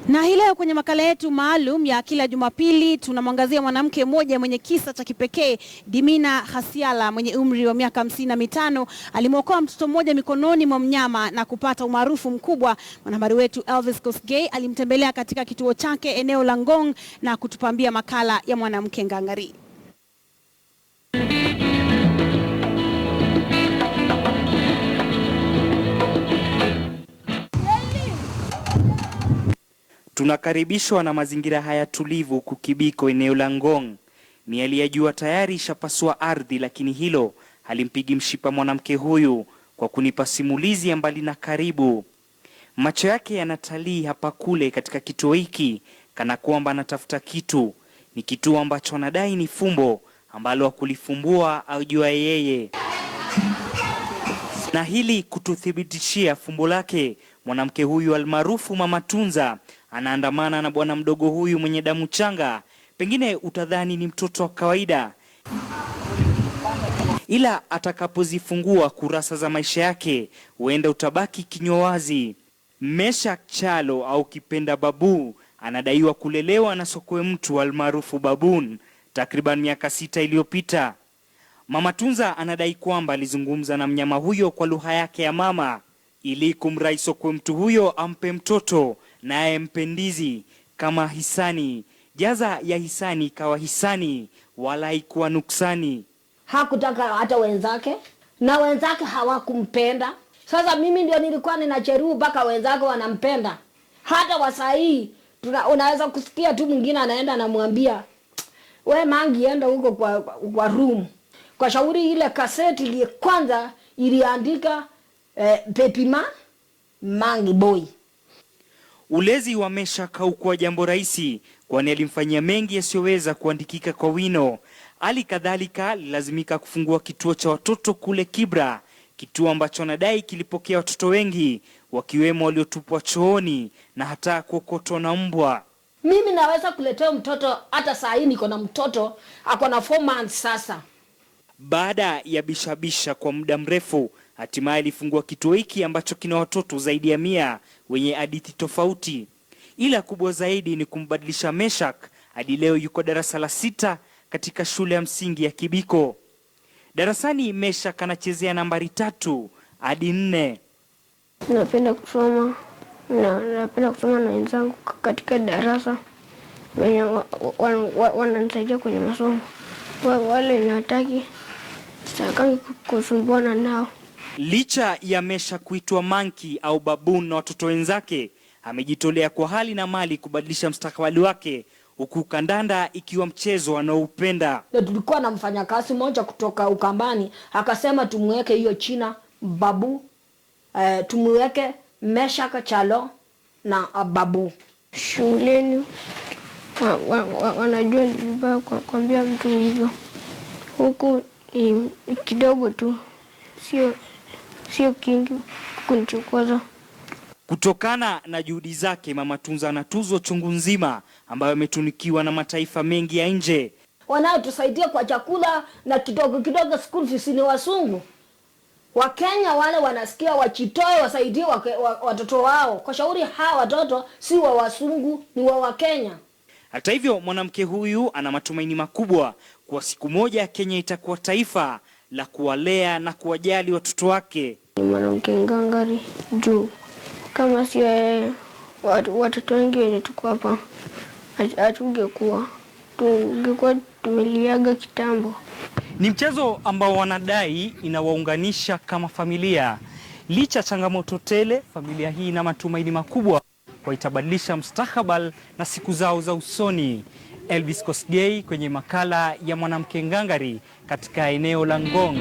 Na hii leo kwenye makala yetu maalum ya kila Jumapili tunamwangazia mwanamke mmoja mwenye kisa cha kipekee. Dimina Khasiala mwenye umri wa miaka 55 alimwokoa mtoto mmoja mikononi mwa mnyama na kupata umaarufu mkubwa. Mwanahabari wetu Elvis Kosgei alimtembelea katika kituo chake eneo la Ngong na kutupambia makala ya mwanamke ngangari. Tunakaribishwa na mazingira haya tulivu Kibiko, eneo la Ngong. Miali ya jua tayari ishapasua ardhi, lakini hilo halimpigi mshipa mwanamke huyu kwa kunipa simulizi ya mbali na karibu. Macho yake yanatalii hapa kule katika kituo hiki kana kwamba anatafuta kitu. Ni kituo ambacho anadai ni fumbo ambalo hakulifumbua aujua yeye. Na hili kututhibitishia fumbo lake, mwanamke huyu almaarufu Mama Tunza anaandamana na bwana mdogo huyu mwenye damu changa. Pengine utadhani ni mtoto wa kawaida, ila atakapozifungua kurasa za maisha yake huenda utabaki kinywa wazi. Meshak Chalo au kipenda Babu anadaiwa kulelewa na sokwe mtu almaarufu Babun takriban miaka 6 iliyopita. Mama Tunza anadai kwamba alizungumza na mnyama huyo kwa lugha yake ya mama ili kumrai sokwe mtu huyo ampe mtoto naye mpendizi kama hisani. Jaza ya hisani ikawa hisani, wala haikuwa nuksani. Hakutaka hata wenzake na wenzake hawakumpenda. Sasa mimi ndio nilikuwa ninajaribu mpaka wenzake wanampenda. Hata wasahii unaweza kusikia tu mwingine anaenda anamwambia, "We Mangi, enda huko kwa room." Kwa shauri ile kaseti ile kwanza iliandika Pepima Mangi boy. Ulezi wa Meshak haukuwa jambo rahisi, kwani alimfanyia mengi yasiyoweza kuandikika kwa wino. Hali kadhalika lazimika kufungua kituo cha watoto kule Kibra, kituo ambacho anadai kilipokea watoto wengi wakiwemo waliotupwa chooni na hata kuokotwa na mbwa. Mimi naweza kuletea mtoto, hata saa hii niko na mtoto ako na 4 months sasa. Baada ya bishabisha kwa muda mrefu, hatimaye alifungua kituo hiki ambacho kina watoto zaidi ya 100 wenye hadithi tofauti. Ila kubwa zaidi ni kumbadilisha Meshak. Hadi leo yuko darasa la 6 katika shule ya msingi ya Kibiko. Darasani Meshak anachezea nambari 3 hadi 4. Napenda kusoma na wenzangu katika darasa. Wananisaidia kwenye masomo. Wale niwataki sitaki kusumbuana nao. Licha ya Meshak kuitwa Monkey au Baboon na watoto wenzake, amejitolea kwa hali na mali kubadilisha mustakabali wake, huku kandanda ikiwa mchezo anaoupenda. Tulikuwa na mfanyakazi mmoja kutoka Ukambani akasema tumweke hiyo china Babu, tumweke Meshak Chalo na Babu. Shuleni wanajua ni vibaya kuambia mtu hivyo. Huku ni kidogo tu, sio kingi kunichokoza. Kutokana na juhudi zake, Mama Tunza anatuzwa chungu nzima ambayo ametunikiwa na mataifa mengi ya nje. Wanaotusaidia kwa chakula na kidogo school fees ni wasungu. Wakenya wale wanasikia wachitoe wasaidie watoto wao. Kwa shauri hawa watoto si wa wasungu, ni wa Wakenya. Hata hivyo, mwanamke huyu ana matumaini makubwa kwa siku moja Kenya itakuwa taifa la kuwalea na kuwajali watoto wake. Ni mwanamke ngangari juu kama si watoto wengi wenye tuko hapa hatungekuwa tumeliaga kitambo. Ni mchezo ambao wanadai inawaunganisha kama familia. Licha changamoto tele, familia hii ina matumaini makubwa kwa itabadilisha mustakabali na siku zao za usoni. Elvis Kosgei kwenye makala ya mwanamke ngangari katika eneo la Ngong.